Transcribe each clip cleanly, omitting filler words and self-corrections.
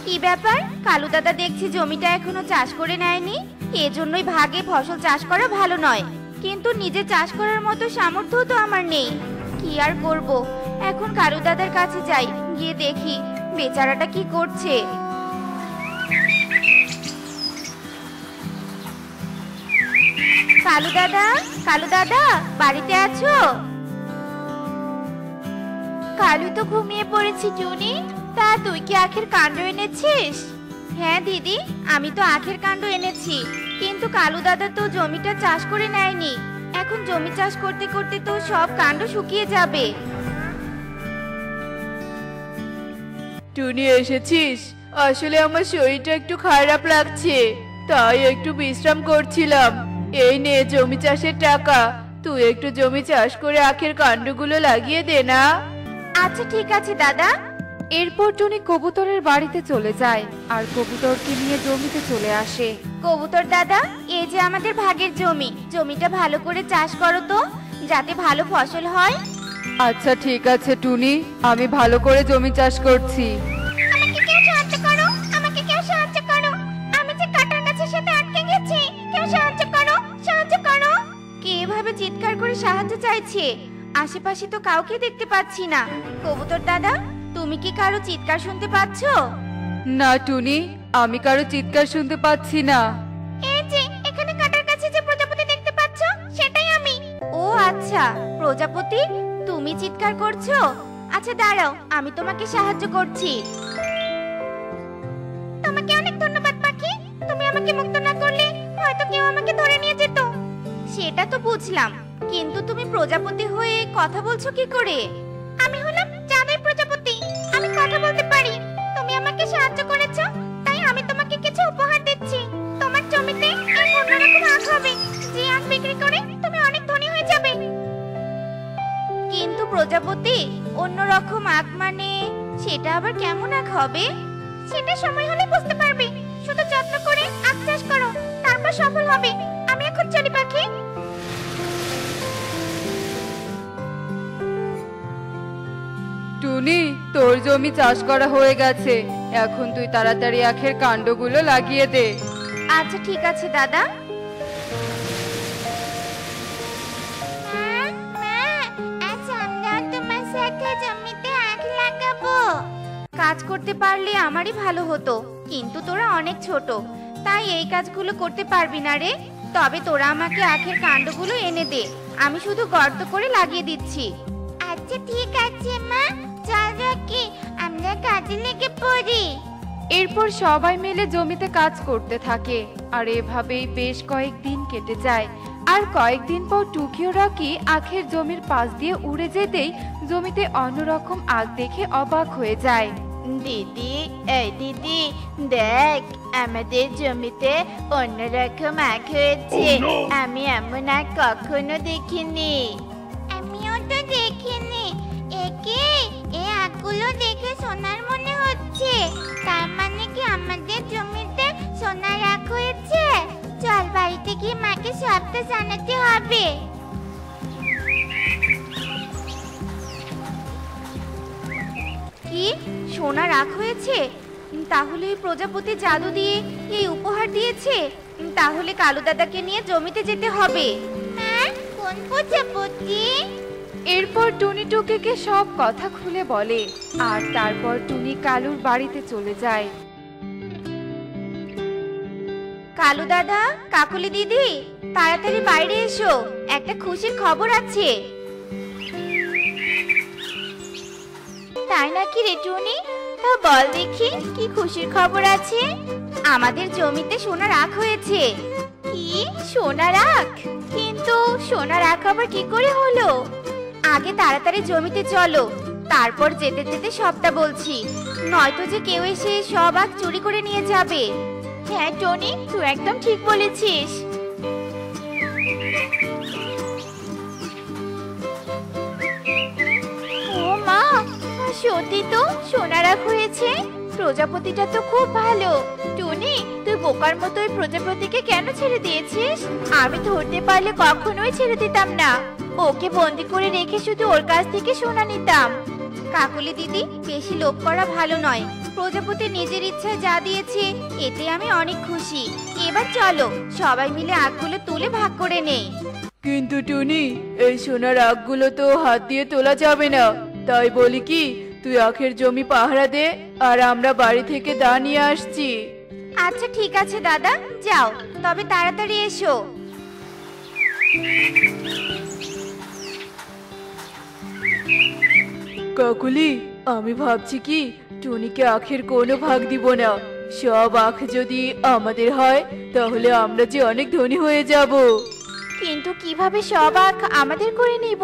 কি ব্যাপার? কালু দাদা দেখছি জমিটা এখনো চাষ করে নেয়নি। এজন্যই ভাগে ফসল চাষ করা ভালো নয়, কিন্তু নিজে চাষ করার মতো সামর্থ্য তো আমার নেই। কি আর করব, এখন কালু দাদার কাছে যাই, গিয়ে দেখি বেচারাটা কি করছে। কালু দাদা, কালু দাদা, বাড়িতে আছো? কালু তো ঘুমিয়ে পড়েছি টুনি। তা তুই কি আখের কাণ্ড এনেছিস? হ্যাঁ দিদি, আমি তো আখের কাণ্ড এনেছি, কিন্তু কালু দাদা তো জমিটা চাষ করে নেয়নি। এখন জমি চাষ করতে করতে তো সব কাণ্ড শুকিয়ে যাবে। টুনি এসেছিস? আসলে আমার শরীরটা একটু খারাপ লাগছে, তাই একটু বিশ্রাম করছিলাম। এই নে জমি চাষের টাকা, তুই একটু জমি চাষ করে আখের কাণ্ডগুলো লাগিয়ে দে না। আচ্ছা ঠিক আছে দাদা। এরপর টুনি কবুতরের বাড়িতে চলে যায় আর কবুতরকে নিয়ে জমিতে চলে আসে। কবুতর দাদা, এই যে আমাদের ভাগের জমি, জমিটা ভালো করে চাষ করো তো, যাতে ভালো ফসল হয়। আচ্ছা ঠিক আছে টুনি, আমি ভালো করে জমি চাষ করছি। আমাকে কেউ সাহায্য করো, আমাকে কেউ সাহায্য করো, আমি যে কাঁটার গাছের সাথে আটকে গেছি, কেউ সাহায্য করো, সাহায্য করো। কে এভাবে চিৎকার করে সাহায্য চাইছে? আশেপাশে তো কাউকে দেখতে পাচ্ছি না। কবুতর দাদা, তুমি কি কারো চিৎকার শুনতে পাচ্ছো? না টুনি, আমি কারো চিৎকার শুনতে পাচ্ছি না। এই যে এখানে কাঁটার কাছে যে প্রজাপতি দেখতে পাচ্ছো, সেটাই আমি। ও আচ্ছা, প্রজাপতি, তুমি চিৎকার করছো? আচ্ছা দাঁড়াও, আমি তোমাকে সাহায্য করছি। তোমাকে অনেক ধন্যবাদ পাখি, তুমি আমাকে মুক্ত না করলে হয়তো কেউ আমাকে ধরে নিয়ে যেত। সেটা তো বুঝলাম, কিন্তু তুমি প্রজাপতি হয়ে কথা বলছো কি করে? আমি হলাম জাদুই প্রজাপতি, আমি কথা বলতে পারি। তুমি আমাকে সাহায্য করেছো, তাই আমি তোমাকে কিছু উপহার দিচ্ছি। তোমার জমিতে এক অন্যরকম আখ হবে, যে আখ বিক্রি করে তুমি অনেক ধনী হয়ে যাবে। কিন্তু প্রজাপতি, অন্যরকম আখ মানে সেটা আবার কেমন আখ হবে? সেটা সময় হলে বুঝতে পারবে। শুধু যত্ন করে আখ চাষ করো, তারপর সফল হবে। আমি এখন চলি পাখি। টুনি, তোর জমি চাষ করা হয়ে গেছে, এখন তুই তাড়াতাড়ি আখের কাণ্ডগুলো লাগিয়ে দে। আচ্ছা ঠিক আছে দাদা। কাজ করতে পারলে আমারই ভালো হতো, কিন্তু তোরা অনেক ছোট, তাই এই কাজগুলো করতে পারবি না রে। তবে তোরা আমাকে আখের কাণ্ডগুলো এনে দে, আমি শুধু গর্ত করে লাগিয়ে দিচ্ছি। আচ্ছা ঠিক আছে মা, চল রাখি, আমরা কাজে লেগে পড়ি। এরপর সবাই মিলে জমিতে কাজ করতে থাকে আর এভাবেই বেশ কয়েকদিন কেটে যায়। আর কয়েকদিন পর টুকি ও রকি আখের জমির পাশ দিয়ে উড়ে যেতেই জমিতে অন্যরকম আখ দেখে অবাক হয়ে যায়। দিদি, এই দিদি দেখ, আমাদের জমিতে অন্যরকম আখ হয়েছে। আমি এমন আখ কখনো দেখিনি। আমিও তো দেখিনি। একে এই আখগুলো দেখে সোনার মনে হচ্ছে, তার মানে কি আমাদের জমিতে সোনার আখ হয়েছে? চল বাড়িতে গিয়ে মাকে সবটা জানাতে হবে। কি সোনার আখ হয়েছে? তাহলে এই প্রজাপতি জাদু দিয়ে এই উপহার দিয়েছে। তাহলে কালু দাদাকে নিয়ে জমিতে যেতে হবে। হ্যাঁ, কোন প্রজাপতি? এরপর টুনি টুকিকে সব কথা খুলে বলে আর তারপর টুনি কালুর বাড়িতে চলে যায়। কালু দাদা, কাকুলি দিদি, তাড়াতাড়ি বাইরে এসো, একটা খুশির খবর আছে। তাই নাকি রে টুনি? তা বল দেখি, কি খুশির খবর আছে? আমাদের জমিতে সোনার আখ হয়েছে। কি সোনার আখ? কিন্তু সোনার আখ আবার কি করে হলো? আগে তাড়াতাড়ি জমিতে চলো, তারপর যেতে যেতে সবটা বলছি, নয়তো যে কেউ এসে সব আখ চুরি করে নিয়ে যাবে। হ্যাঁ টনি, তুই একদম ঠিক বলেছিস। ও মা, সত্যি তো সোনার আখ হয়েছে। প্রজাপতিটা তো খুব ভালো। টনি, তুই বোকার মতো ওই প্রজাপতিকে কেন ছেড়ে দিয়েছিস? আমি ধরতে পারলে কখনোই ছেড়ে দিতাম না, ওকে বন্দি করে রেখে শুধু ওর কাছ থেকে সোনা নিতাম। কাকুলি দিদি, বেশি লোভ করা ভালো নয়। প্রজাপতি নিজের ইচ্ছায় যা দিয়েছে এতে আমি অনেক খুশি। এবার চলো সবাই মিলে আগগুলো তুলে ভাগ করে নেই। কিন্তু টুনি, এই সোনার আখগুলো তো হাত দিয়ে তোলা যাবে না। তাই বলি কি, তুই আখের জমি পাহারা দে, আর আমরা বাড়ি থেকে দা নিয়ে আসছি। আচ্ছা ঠিক আছে দাদা, যাও তবে তাড়াতাড়ি এসো। কাকুলি, আমি ভাবছি কি টুনিকে আখের কোনো ভাগ দিব না। সব আখ যদি আমাদের হয় তাহলে আমরা যে অনেক ধনী হয়ে যাব। কিন্তু কিভাবে সব আখ আমাদের করে নিব?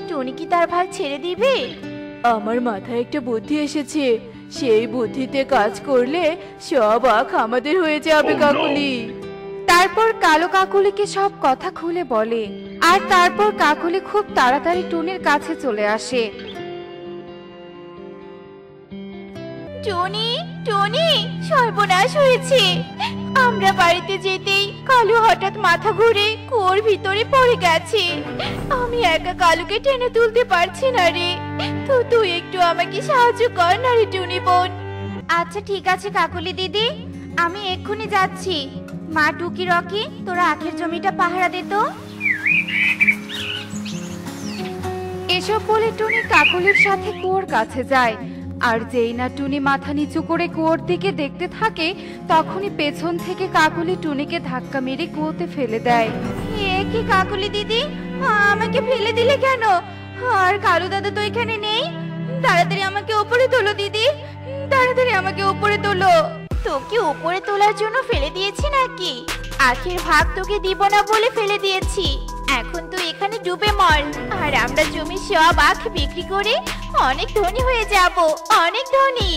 টুনি কি তার ভাগ ছেড়ে দিবে? আমার মাথায় একটা বুদ্ধি এসেছে, সেই বুদ্ধিতে কাজ করলে সব আখ আমাদের হয়ে যাবে কাকুলি। তারপর কালো কাকুলিকে সব কথা খুলে বলে, আর তারপর কাকুলি খুব তাড়াতাড়ি টুনির কাছে চলে আসে। টুনি, টুনি, সর্বনাশ হয়েছে। আমরা বাড়িতে যেতেই কালু হঠাৎ মাথা ঘুরে কুয়োর ভিতরে পড়ে গেছে। আমি একা কালুকে টেনে তুলতে পারছি না রে। তো তুই একটু আমাকে সাহায্য কর না রে টুনি বোন। আচ্ছা ঠিক আছে কাকুলি দিদি, আমি এক্ষুনি যাচ্ছি। মা টুকি রকি, তোরা আখের জমিটা পাহারা দে তো। এসব বলে টুনি কাকুলির সাথে কুয়োর কাছে যায়। আর যেই না টুনি মাথা নিচু করে কুয়োর দিকে দেখতে থাকে, তখনই পেছন থেকে কাকুলি টুনিকে ধাক্কা মেরে কুয়োতে ফেলে দেয়। এ কি কাকুলি দিদি, আমাকে ফেলে দিলে কেন? আর কালু দাদা তো এখানে নেই। তাড়াতাড়ি আমাকে উপরে তোলো দিদি, তাড়াতাড়ি আমাকে উপরে তোলো। তোকে উপরে তোলার জন্য ফেলে দিয়েছি নাকি? আখের ভাগ তোকে দিব না বলে ফেলে দিয়েছি। এখন তুই এখানে ডুবে মর, আর আমরা জমির সব আখ বিক্রি করে অনেক ধনী হয়ে যাব, অনেক ধনী।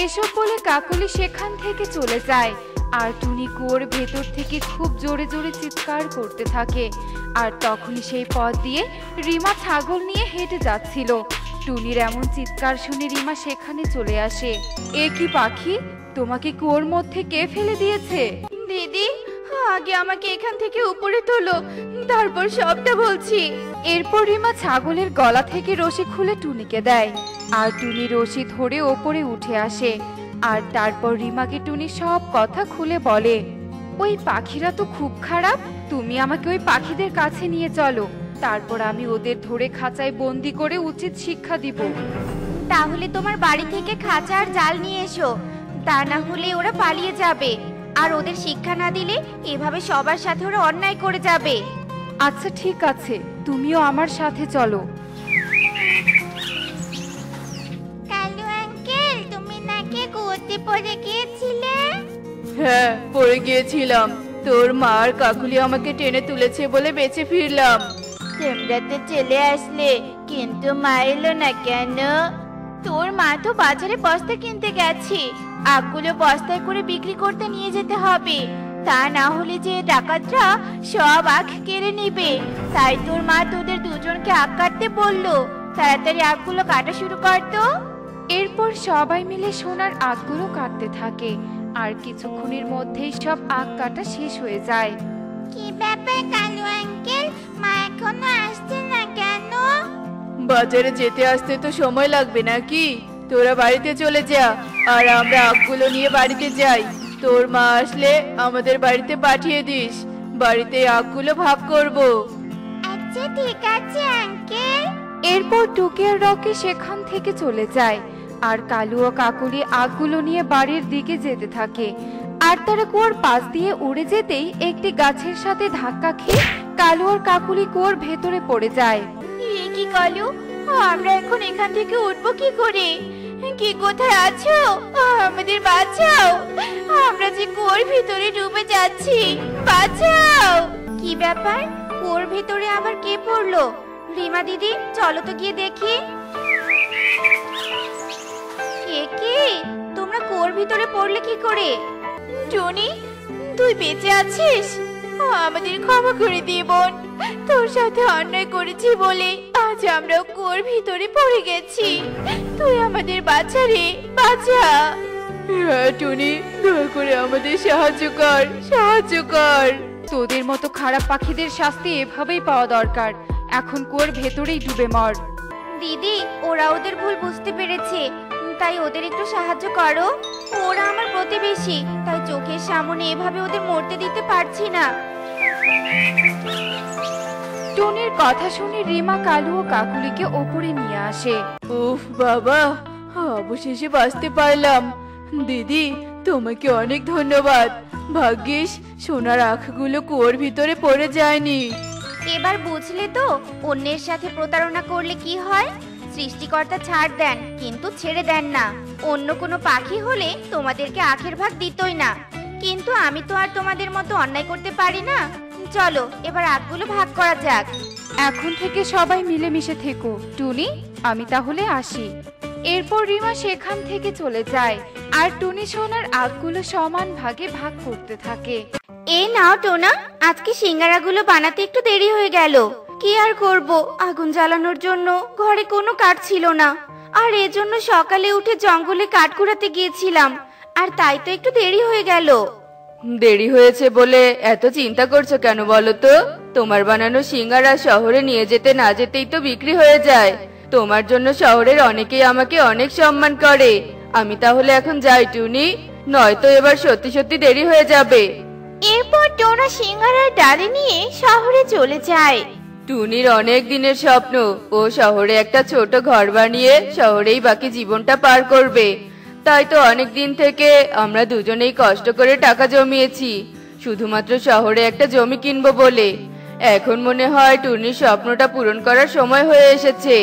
এসব বলে কাকুলি সেখান থেকে চলে যায়। আর টুনি কুয়োর ভেতর থেকে খুব জোরে জোরে চিৎকার করতে থাকে। আর তখনই সেই পথ দিয়ে রিমা ছাগল নিয়ে হেঁটে যাচ্ছিল। টুনির এমন চিৎকার শুনে রিমা সেখানে চলে আসে। এ কি পাখি, তোমাকে কুয়োর মধ্যে কে ফেলে দিয়েছে? দিদি, আগে আমাকে এখান থেকে উপরে তোলো, তারপর সবটা বলছি। এরপর রিমা ছাগলের গলা থেকে রশি খুলে টুনিকে দেয়। আর টুনি রশি ধরে ওপরে উঠে আসে। আর তারপর রিমাকে টুনি সব কথা খুলে বলে। ওই পাখিরা তো খুব খারাপ, তুমি আমাকে ওই পাখিদের কাছে নিয়ে চলো, তারপর আমি ওদের ধরে খাঁচায় বন্দি করে উচিত শিক্ষা দিব। তাহলে তোমার বাড়ি থেকে খাঁচা আর জাল নিয়ে এসো, তা না হলে ওরা পালিয়ে যাবে। আর ওদের শিক্ষা না দিলে এভাবে সবার সাথে ওরা অন্যায় করে যাবে। আচ্ছা ঠিক আছে, তুমিও আমার সাথে চলো। কালু আঙ্কেল, তুমি নাকি কুয়োতে পড়ে গিয়েছিলে? হ্যাঁ, পড়ে গিয়েছিলাম। তোর মা আর কাকুলি আমাকে টেনে তুলেছে বলে বেঁচে ফিরলাম। তোমরা তো চলে আসলে, কিন্তু মা এলো না কেন? তোর মা তো বাজারে বস্তা কিনতে গেছে। আখগুলো বস্তায় করে বিক্রি করতে নিয়ে যেতে হবে, তা না হলে যে ডাকাতরা সব আখ কেড়ে নেবে। তাই তোর মা তোদের দুজনকে আখ কাটতে বললো। তাড়াতাড়ি আখগুলো কাটা শুরু কর তো। এরপর সবাই মিলে সোনার আখগুলো কাটতে থাকে। আর কিছুক্ষণের মধ্যেই সব আখ কাটা শেষ হয়ে যায়। কি ব্যাপার কালু আঙ্কেল, মা এখনো আসছে না কেন? বাজারে যেতে আসতে তো সময় লাগবে নাকি? তোরা বাড়িতে চলে যা, আর আমরা আখগুলো নিয়ে বাড়িতে যাই। তোর মা আসলে আমাদের বাড়িতে পাঠিয়ে দিস, বাড়িতে আখগুলো ভাগ করব। আচ্ছা ঠিক আছে আঙ্কেল। এরপর টুকি আর রকি সেখান থেকে চলে যায়। আর কালু ও কাকুলি আখগুলো নিয়ে বাড়ির দিকে যেতে থাকে। আর তারা কুয়োর পাশ দিয়ে উড়ে যেতেই একটি গাছের সাথে ধাক্কা খেয়ে কালু আর কাকুলি কুয়োর ভেতরে পড়ে যায়। এ কি কালু, আমরা এখন এখান থেকে উঠবো কি করে? কি কোথায় আছো? আমাদের বাঁচাও, আমরা যে কুয়োর ভিতরে ডুবে যাচ্ছি, বাঁচাও। কি ব্যাপার, কুয়োর ভিতরে আবার কে পড়লো? রিমা দিদি, চলো তো গিয়ে দেখি। কে কি, তোমরা কুয়োর ভিতরে পড়লে কি করে? টনি, তুই বেঁচে আছিস? আমাদের ক্ষমা করে দিয়ে বোন, তোর সাথে অন্যায় করেছি বলে আজ আমরা কুয়োর ভিতরে পড়ে গেছি। তুই আমাদের বাঁচা রে, বাঁচা। হ্যাঁ টুনি, দয়া করে আমাদের সাহায্য কর, সাহায্য কর। তোদের মতো খারাপ পাখিদের শাস্তি এভাবেই পাওয়া দরকার। এখন কুয়োর ভেতরেই ডুবে মর। দিদি, ওরা ওদের ভুল বুঝতে পেরেছে। তাই ওদের একটু সাহায্য করো। ওরা আমার প্রতিবেশী, তাই চোখের সামনে এভাবে ওদের মরতে দিতে পারছি না। টুনির কথা শুনে রিমা কালু ও কাকুলিকে ওপরে নিয়ে আসে। উফ বাবা, অবশেষে বাঁচতে পারলাম। দিদি, তোমাকে অনেক ধন্যবাদ। ভাগ্যিস সোনার আখগুলো কুয়োর ভিতরে পড়ে যায়নি। এবার বুঝলে তো অন্যের সাথে প্রতারণা করলে কি হয়। সৃষ্টিকর্তা ছাড় দেন কিন্তু ছেড়ে দেন না। অন্য কোনো পাখি হলে তোমাদেরকে আখের ভাগ দিতই না, কিন্তু আমি তো আর তোমাদের মতো অন্যায় করতে পারি না। চলো এবার আখগুলো ভাগ করা যাক। এখন থেকে সবাই মিলেমিশে থেকো। টুনি, আমি তাহলে আসি। এরপর রিমা সেখান থেকে চলে যায় আর টুনি সোনার আখগুলো সমান ভাগে ভাগ করতে থাকে। এই নাও টোনা, আজকে সিঙ্গারাগুলো বানাতে একটু দেরি হয়ে গেল। কি আর করব, আগুন জ্বালানোর জন্য ঘরে কোনো কাঠ ছিল না, আর এজন্য সকালে উঠে জঙ্গলে কাঠ কুড়াতে গিয়েছিলাম, আর তাই তো একটু দেরি হয়ে গেল। দেরি হয়েছে বলে এত চিন্তা করছো কেন বলো তো? তোমার বানানো সিঙ্গারা শহরে নিয়ে যেতে না যেতেই তো বিক্রি হয়ে যায়। তোমার জন্য শহরের অনেকেই আমাকে অনেক সম্মান করে। আমি তাহলে এখন যাই টুনি, নয়তো এবার সত্যি সত্যি দেরি হয়ে যাবে। এরপর টোনা সিঙ্গারার ডালি নিয়ে শহরে চলে যায়। টুনির অনেক দিনের স্বপ্ন ও শহরে একটা ছোট ঘর বানিয়ে শহরেই বাকি জীবনটা পার করবে। তাই তো অনেক দিন থেকে আমরা দুজনেই কষ্ট করে টাকা জমিয়েছি শুধুমাত্র শহরে একটা জমি কিনবো বলে। এখন মনে হয় টুনির স্বপ্নটা পূরণ করার সময় হয়ে এসেছে।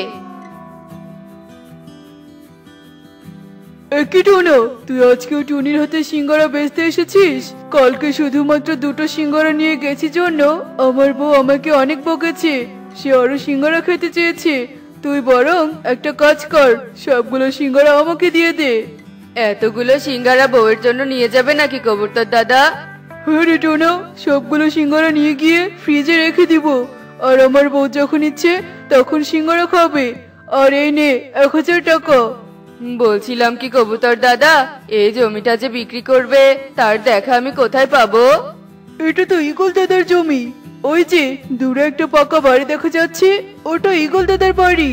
কি টুনো, তুই আজকেও টুনির হাতে সিঙ্গারা বেচতে এসেছিস? কালকে শুধুমাত্র দুটো সিঙ্গারা নিয়ে গেছি জন্য আমার বউ আমাকে অনেক বকেছে। সে আরো সিঙ্গারা খেতে চেয়েছে। তুই বরং একটা কাজ কর, সবগুলো সিঙ্গারা আমাকে দিয়ে দে। এতগুলো সিঙ্গারা বউয়ের জন্য নিয়ে যাবে নাকি কবুতর দাদা? হ্যাঁ রে টোনা, সবগুলো সিঙ্গারা নিয়ে গিয়ে ফ্রিজে রেখে দিব, আর আমার বউ যখন ইচ্ছে তখন সিঙ্গারা খাবে। আর এই নে 1000 টাকা। বলছিলাম কি কবুতর দাদা, এই জমিটা যে বিক্রি করবে তার দেখা আমি কোথায় পাবো? এটা তো ইগল দাদার জমি। ওই যে দূরে একটা পাকা বাড়ি দেখা যাচ্ছে, ওটা ইগল দাদার বাড়ি।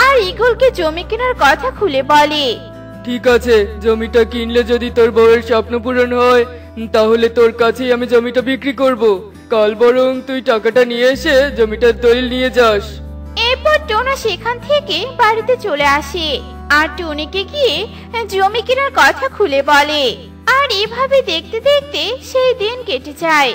আর ইগলকে জমি কেনার কথা খুলে বলে। ঠিক আছে, জমিটা কিনলে যদি তোর বউয়ের স্বপ্ন পূরণ হয় তাহলে তোর কাছেই আমি জমিটা বিক্রি করব। কাল বরং তুই টাকাটা নিয়ে এসে জমিটার দলিল নিয়ে যাস। এরপর টোনা সেখান থেকে বাড়িতে চলে আসে আর টুনিকে গিয়ে জমি কেনার কথা খুলে বলে। আর এভাবে দেখতে দেখতে সেই দিন কেটে যায়।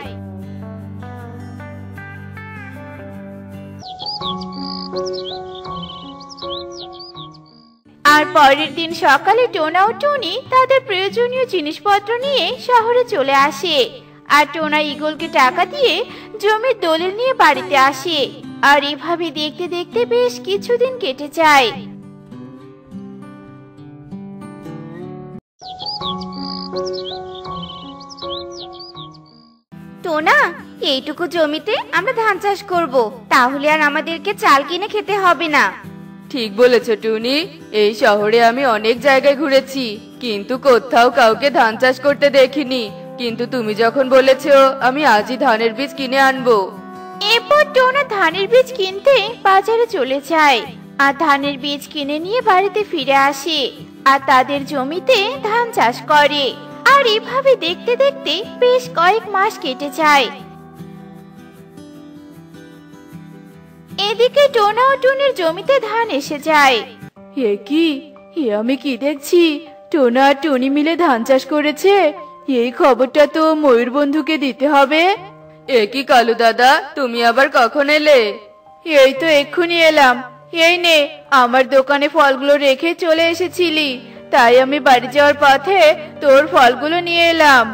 আর পরের দিন সকালে টোনা ও টুনি তাদের প্রয়োজনীয় জিনিসপত্র নিয়ে শহরে চলে আসে। আর টোনা ইগলকে টাকা দিয়ে জমির দলিল নিয়ে বাড়িতে আসে। আর এভাবে দেখতে দেখতে বেশ কিছুদিন কেটে যায়। টোনা, এইটুকু জমিতে আমরা ধান চাষ করব, তাহলে আর আমাদেরকে চাল কিনে খেতে হবে না। ঠিক বলেছো টুনি, এই শহরে আমি অনেক জায়গায় ঘুরেছি কিন্তু কোথাও কাউকে ধান চাষ করতে দেখিনি। কিন্তু তুমি যখন বলেছো আমি আজই ধানের বীজ কিনে আনবো। এরপর টোনা ধানের বীজ কিনতে বাজারে চলে যায় আর ধানের বীজ কিনে নিয়ে বাড়িতে ফিরে আসে আর তাদের জমিতে ধান চাষ করে। আর এভাবে দেখতে দেখতে বেশ কয়েক মাস কেটে যায়। এদিকে টোনা ও টুনির জমিতে ধান এসে যায়। এ কি, এ আমি কি দেখছি? টোনা আর টুনি মিলে ধান চাষ করেছে। এই খবরটা তো ময়ূর বন্ধুকে দিতে হবে। এ কি কালু দাদা, তুমি আবার কখন এলে? এই তো এক্ষুনি এলাম। এই নে, আমার দোকানে ফলগুলো রেখে চলে এসেছিলি, তাই আমি বাড়ি যাওয়ার পথে তোর ফলগুলো নিয়ে এলাম।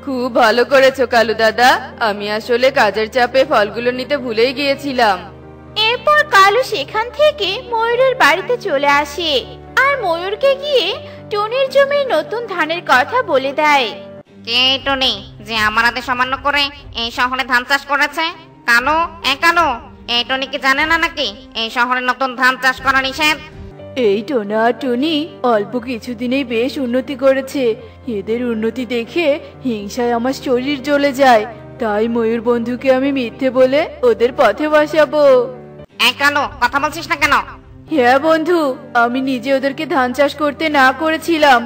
খুব ভালো করেছো কালু দাদা, আমি আসলে কাজের চাপে ফলগুলো নিতে ভুলেই গিয়েছিলাম। এরপর কালু সেখান থেকে ময়ূরের বাড়িতে চলে আসে আর ময়ূরকে গিয়ে টুনির জমির নতুন ধানের কথা বলে দেয়। কে টনি যে আমার হাতে সামান্য করে এই শহরে ধান চাষ করেছে? কালো, কালো, এই টনি কি জানে না নাকি এই শহরে নতুন ধান চাষ করা নিষেধ? এই টোনা আর টুনি অল্প কিছুদিনেই বেশ উন্নতি করেছে। এদের উন্নতি দেখে হিংসায় আমার শরীর জ্বলে যায়। তাই ময়ূর বন্ধুকে আমি মিথ্যে বলে ওদের পথে বসাবো। কালো, কথা বলছিস না কেন? হ্যাঁ বন্ধু, আমি নিজে ওদেরকে ধান চাষ করতে না করেছিলাম,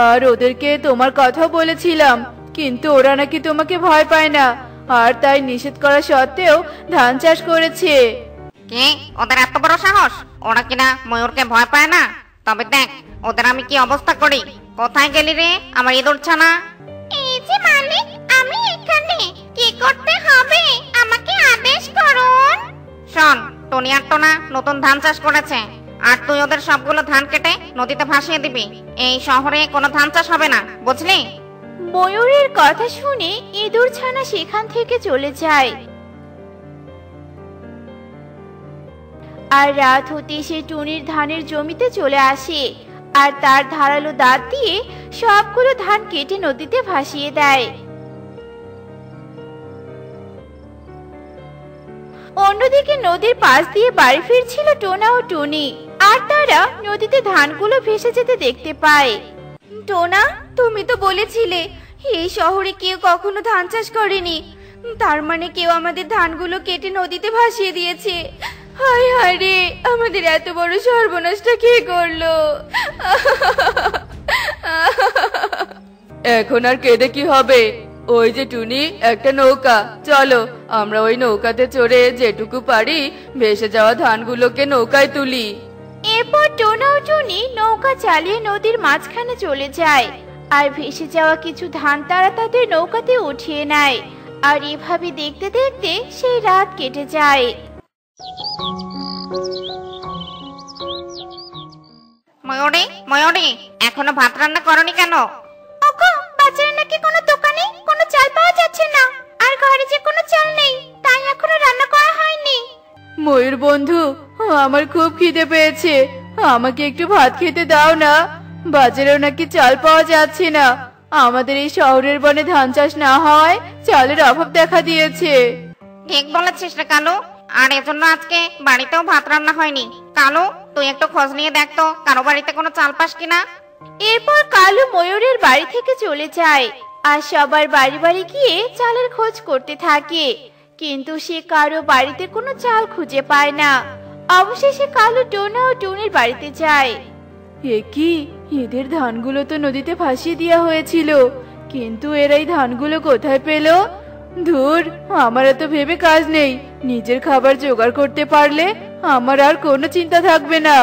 আর ওদেরকে তোমার কথাও বলেছিলাম, কিন্তু ওরা নাকি তোমাকে ভয় পায় না, আর তাই নিষেধ করা সত্ত্বেও ধান চাষ করেছে। কে? ওদের এত বড় সাহস? ওরা কিনা ময়ূরকে ভয় পায় না? তবে দেখ ওদের আমি কি অবস্থা করি। কোথায় গেলি রে আমার ইঁদুর ছানা? এই যে মালিক, আমি এখানে। কি করতে হবে আমাকে আদেশ করুন। শোন, টনি আর টোনা নতুন ধান চাষ করেছে, আর তুই ওদের সবগুলো ধান কেটে নদীতে ভাসিয়ে দিবি। এই শহরে কোনো ধান চাষ হবে না, বুঝলি? ময়ূরের কথা শুনে ইঁদুর ছানা সেখান থেকে চলে যায়। আর রাত হতে সে টুনির ধানের জমিতে চলে আসে, আর তার ধারালো দাঁত দিয়ে সবগুলো ধান কেটে নদীতে ভাসিয়ে দেয়। অন্যদিকে নদীর পাশ দিয়ে বাড়ি ফিরছিল টোনা ও টুনি, আর তারা নদীতে ধানগুলো ভেসে যেতে দেখতে পায়। টোনা, তুমি তো বলেছিলে এই শহরে কেউ কখনো ধান চাষ করেনি, তার মানে কেউ আমাদের ধানগুলো কেটে নদীতে ভাসিয়ে দিয়েছে। হায় হায় রে, আমাদের এত বড় সর্বনাশটা কে করলো? এখন আর কেঁদে কি হবে? ওই যে টুনি, একটা নৌকা, চলো আমরা ওই নৌকাতে চড়ে যেটুকু পারি ভেসে যাওয়া ধানগুলোকে নৌকায় তুলি। এরপর টোনা ও টুনি নৌকা চালিয়ে নদীর মাঝখানে চলে যায়, আর ভেসে যাওয়া কিছু ধান তারা তাদের নৌকাতে উঠিয়ে নেয়। আর এভাবে দেখতে দেখতে সেই রাত কেটে যায়। ময়ূরী, ময়ূরী, এখনো ভাত রান্না করনি কেন? ওগো, বাজারে নাকি কোনো দোকানে কোনো চাল পাওয়া যাচ্ছে না, আর ঘরে যে কোনো চাল নেই, তাই এখনো রান্না করা হয়নি। ময়ূর বন্ধু, আমার খুব খিদে পেয়েছে, আমাকে একটু ভাত খেতে দাও না। বাজারেও নাকি চাল পাওয়া যাচ্ছে না, আমাদের এই শহরের বনে ধান চাষ না হওয়ায় চালের অভাব দেখা দিয়েছে। ঠিক বলেছিস রে কালু, আর এজন্য আজকে বাড়িতেও ভাত রান্না হয়নি। কালু, তুই একটু খোঁজ নিয়ে দেখ তো কারো বাড়িতে কোনো চাল পাস কিনা। এরপর কালু ময়ূরের বাড়ি থেকে চলে যায়, আর সবার বাড়ি বাড়ি গিয়ে চালের খোঁজ করতে থাকে, কিন্তু সে কারো বাড়িতে কোনো চাল খুঁজে পায় না। অবশেষে কালু টোনা ও টুনির বাড়িতে যায়। এ কি, এদের ধানগুলো তো নদীতে ভাসিয়ে দেওয়া হয়েছিল, কিন্তু এরা এই ধানগুলো কোথায় পেল? ধুর, আমার এত ভেবে কাজ নেই, নিজের খাবার জোগাড় করতে পারলে আমার আর কোনো চিন্তা থাকবে না।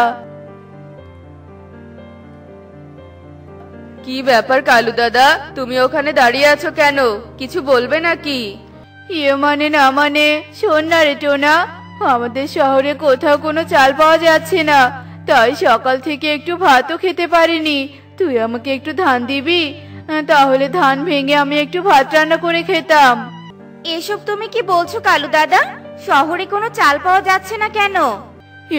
কি ব্যাপার কালু দাদা, তুমি ওখানে দাঁড়িয়ে আছো কেন? কিছু বলবে নাকি? ইয়ে মানে না মানে, শোন না রে টোনা, আমাদের শহরে কোথাও কোনো চাল পাওয়া যাচ্ছে না, তাই সকাল থেকে একটু ভাতও খেতে পারিনি। তুই আমাকে একটু ধান দিবি? তাহলে ধান ভেঙে আমি একটু ভাত রান্না করে খেতাম। এসব তুমি কি বলছো কালু দাদা? শহরে কোনো চাল পাওয়া যাচ্ছে না কেন?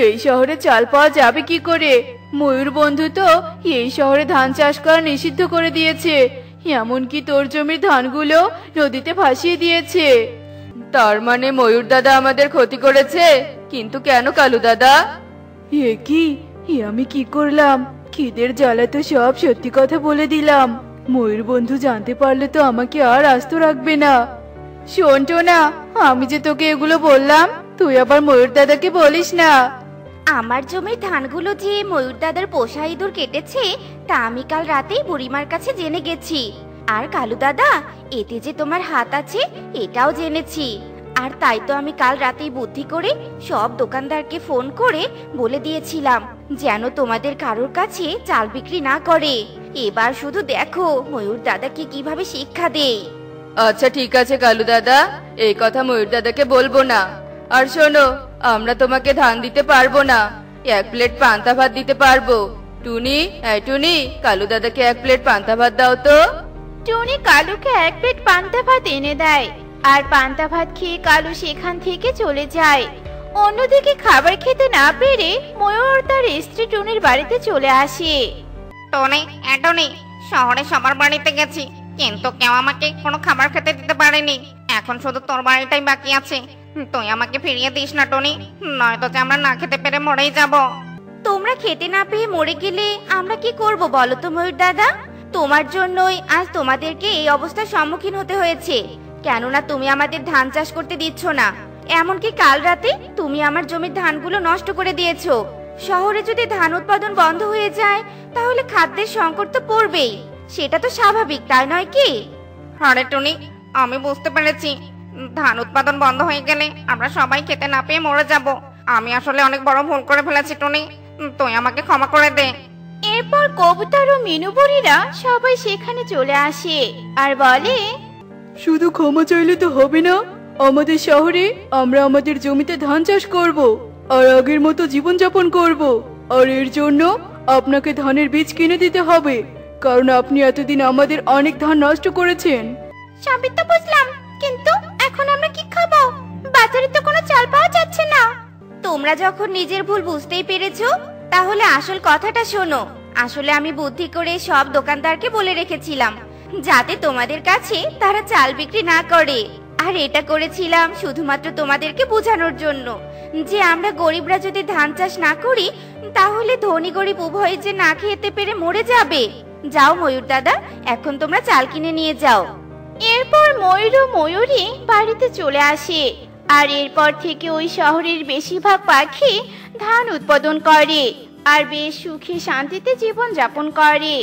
এই শহরে চাল পাওয়া যাবে কি করে? ময়ূর বন্ধু তো এই শহরে ধান চাষ করা নিষিদ্ধ করে দিয়েছে, এমনকি তোর জমির ধানগুলো নদীতে ভাসিয়ে দিয়েছে। তার মানে ময়ূর দাদা আমাদের ক্ষতি করেছে? কিন্তু কেন কালু দাদা? এ কি, আমি কি করলাম? খিদের জ্বালা তো সব সত্যি কথা বলে দিলাম, ময়ূর বন্ধু জানতে পারলে তো আমাকে আর আস্ত রাখবে না। শোন টোনা, আমি যে তোকে এগুলো বললাম, তুই আবার ময়ূর দাদাকে বলিস না। আমার জমির ধানগুলো যে ময়ূর দাদার পোষা ইঁদুর কেটেছে, তা আমি কাল রাতেই বুড়িমার কাছে জেনে গেছি। আর কালু দাদা, এতে যে তোমার হাত আছে এটাও জেনেছি। আর তাই তো আমি কাল রাতেই বুদ্ধি করে সব দোকানদারকে ফোন করে বলে দিয়েছিলাম যেন তোমাদের কারোর কাছে চাল বিক্রি না করে। এবার শুধু দেখো ময়ূর দাদাকে কিভাবে শিক্ষা দেই। আচ্ছা ঠিক আছে কালু দাদা, এই কথা ময়ূর দাদাকে বলবো না। আর শোনো, আমরা তোমাকে ধান দিতে পারবো না, 1 প্লেট পান্তা ভাত দিতে পারবো। টুনি, এই টুনি, কালু দাদাকে 1 প্লেট পান্তা ভাত দাও তো। টুনি কালুকে 1 প্লেট পান্তা ভাত এনে দেয়, আর পান্তা ভাত খেয়ে কালু সেখান থেকে চলে যায়। অন্যদিকে খাবার খেতে না পেরে ময়ূর তার স্ত্রী টুনির বাড়িতে চলে আসে। টনি, টনি, শহরে সবার বাড়িতে গেছি, কিন্তু কেউ আমাকে কোনো খাবার খেতে দিতে পারেনি। এখন শুধু তোর বাড়িটাই বাকি আছে, তুই আমাকে ফিরিয়ে দিস না টনি, নয়তো যে আমরা না খেতে পেরে মরেই যাব। তোমরা খেতে না পেয়ে মরে গেলে আমরা কি করব বলো তো ময়ূর দাদা? তোমার জন্যই আজ তোমাদেরকে এই অবস্থার সম্মুখীন হতে হয়েছে, কেননা তুমি আমাদের ধান চাষ করতে দিচ্ছ না। এমনকি কাল রাতে তুমি আমার জমির ধানগুলো নষ্ট করে দিয়েছো। শহরে যদি ধান উৎপাদন বন্ধ হয়ে যায় তাহলে খাদ্যের সংকট তো পড়বেই। সেটা তো স্বাভাবিক, তাই নয় কি? আরে টুনি, আমি বুঝতে পেরেছি। ধান উৎপাদন বন্ধ হয়ে গেলে আমরা সবাই খেতে না পেয়ে মরে যাব। আমি আসলে অনেক বড় ভুল করে ফেলেছি টুনি, তুই আমাকে ক্ষমা করে দে। এরপর কবুতর ও মিনুবুড়িরা সবাই সেখানে চলে আসে আর বলে, শুধু ক্ষমা চাইলে তো হবে না, আমাদের শহরে আমরা আমাদের জমিতে ধান চাষ করব আর আগের মতো জীবনযাপন করব। আর এর জন্য আপনাকে ধানের বীজ কিনে দিতে হবে, কারণ আপনি এতদিন আমাদের অনেক ধান নষ্ট করেছেন। সবই তো বুঝলাম, কিন্তু এখন আমরা কি খাবো? বাজারে তো কোনো চাল পাওয়া যাচ্ছে না। তোমরা যখন নিজের ভুল বুঝতেই পেরেছো, তাহলে আসল কথাটা শোনো। আসলে আমি বুদ্ধি করে সব দোকানদারকে বলে রেখেছিলাম যাতে তোমাদের কাছে তারা চাল বিক্রি না করে। আর এটা করেছিলাম শুধুমাত্র তোমাদেরকে বোঝানোর জন্য যে আমরা গরিবরা যদি ধান চাষ না করি তাহলে ধনী গরিব উভয়ে যে না খেতে পেরে মরে যাবে। যাও ময়ূর দাদা, এখন তোমরা চাল কিনে নিয়ে যাও। এরপর ময়ূর ও ময়ূরী বাড়িতে চলে আসে আর এরপর থেকে ওই শহরের বেশিরভাগ পাখি ধান উৎপাদন করে আর বেশ সুখে শান্তিতে জীবন যাপন করে।